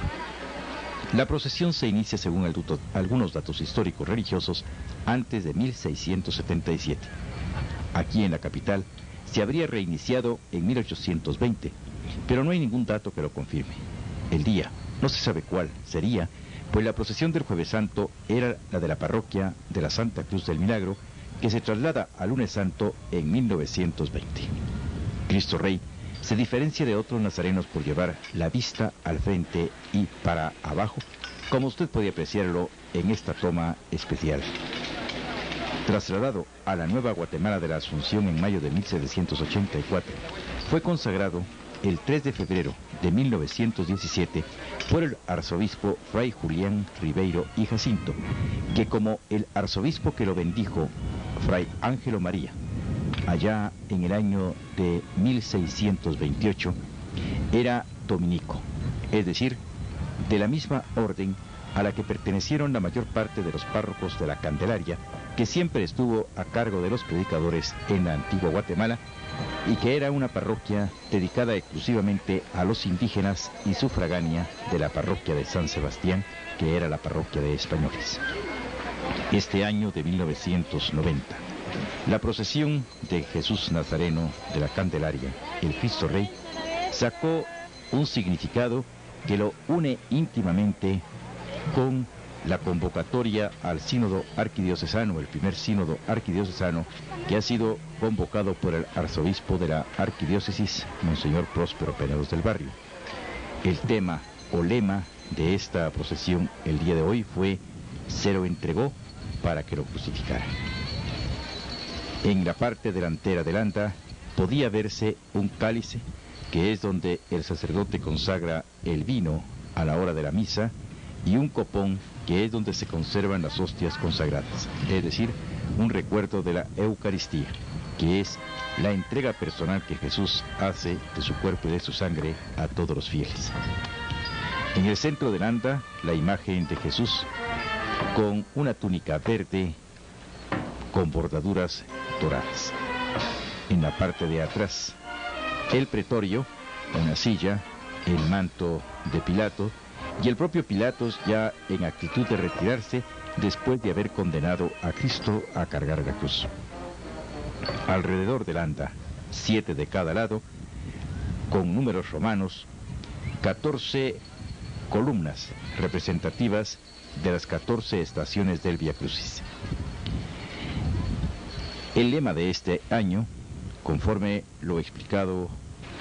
La procesión se inicia, según algunos datos históricos religiosos, antes de 1677. Aquí en la capital se habría reiniciado en 1820, pero no hay ningún dato que lo confirme. El día, no se sabe cuál sería, pues la procesión del Jueves Santo era la de la parroquia de la Santa Cruz del Milagro, que se traslada al Lunes Santo en 1920. Cristo Rey se diferencia de otros nazarenos por llevar la vista al frente y para abajo, como usted puede apreciarlo en esta toma especial. Trasladado a la Nueva Guatemala de la Asunción en mayo de 1784, fue consagrado el 3 de febrero de 1917 por el arzobispo Fray Julián Ribeiro y Jacinto, que como el arzobispo que lo bendijo, Fray Ángelo María, allá en el año de 1628, era dominico, es decir, de la misma orden a la que pertenecieron la mayor parte de los párrocos de la Candelaria, que siempre estuvo a cargo de los predicadores en la antigua Guatemala, y que era una parroquia dedicada exclusivamente a los indígenas y sufragánea de la parroquia de San Sebastián, que era la parroquia de españoles. Este año de 1990, la procesión de Jesús Nazareno de la Candelaria, el Cristo Rey, sacó un significado que lo une íntimamente con la convocatoria al sínodo arquidiocesano, el primer sínodo arquidiocesano, que ha sido convocado por el arzobispo de la arquidiócesis, Monseñor Próspero Penedos del Barrio. El tema o lema de esta procesión el día de hoy fue: se lo entregó para que lo crucificara. En la parte delantera del anda podía verse un cálice, que es donde el sacerdote consagra el vino a la hora de la misa, y un copón, que es donde se conservan las hostias consagradas, es decir, un recuerdo de la Eucaristía, que es la entrega personal que Jesús hace de su cuerpo y de su sangre a todos los fieles. En el centro del anda, la imagen de Jesús con una túnica verde con bordaduras doradas. En la parte de atrás, el pretorio, una silla, el manto de Pilato, y el propio Pilatos ya en actitud de retirarse después de haber condenado a Cristo a cargar la cruz. Alrededor del anda, 7 de cada lado, con números romanos, 14 columnas representativas de las 14 estaciones del Vía Crucis. El lema de este año, conforme lo explicado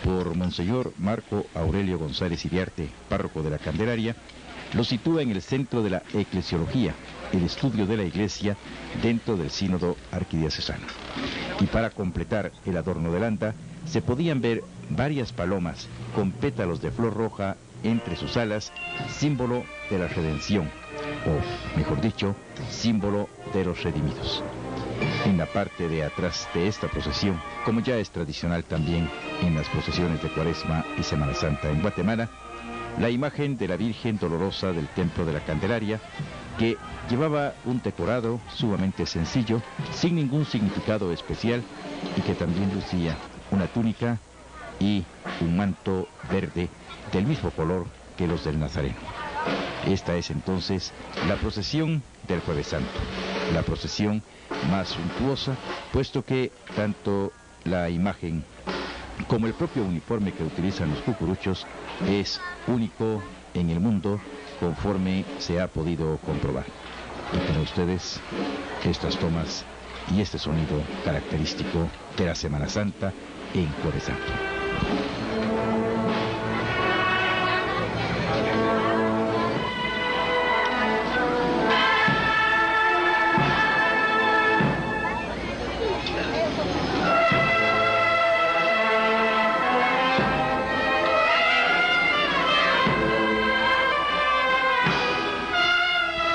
por Monseñor Marco Aurelio González Iriarte, párroco de la Candelaria, lo sitúa en el centro de la eclesiología, el estudio de la Iglesia dentro del sínodo arquidiocesano. Y para completar el adorno del anda, se podían ver varias palomas con pétalos de flor roja entre sus alas, símbolo de la redención, o mejor dicho, símbolo de los redimidos. En la parte de atrás de esta procesión, como ya es tradicional también en las procesiones de Cuaresma y Semana Santa en Guatemala, la imagen de la Virgen Dolorosa del Templo de la Candelaria, que llevaba un decorado sumamente sencillo, sin ningún significado especial, y que también lucía una túnica y un manto verde del mismo color que los del Nazareno. Esta es entonces la procesión del Jueves Santo, la procesión más suntuosa, puesto que tanto la imagen como el propio uniforme que utilizan los cucuruchos es único en el mundo, conforme se ha podido comprobar. Y con ustedes estas tomas y este sonido característico de la Semana Santa en Jueves Santo.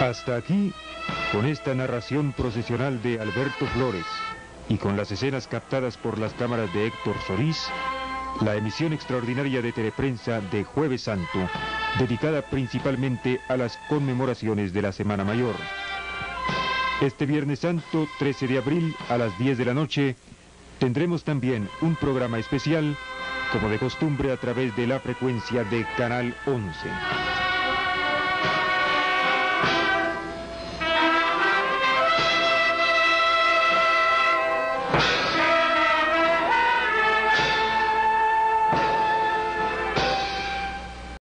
Hasta aquí, con esta narración procesional de Alberto Flores y con las escenas captadas por las cámaras de Héctor Solís, la emisión extraordinaria de Teleprensa de Jueves Santo, dedicada principalmente a las conmemoraciones de la Semana Mayor. Este Viernes Santo, 13 de abril, a las 10 de la noche, tendremos también un programa especial, como de costumbre, a través de la frecuencia de Canal 11.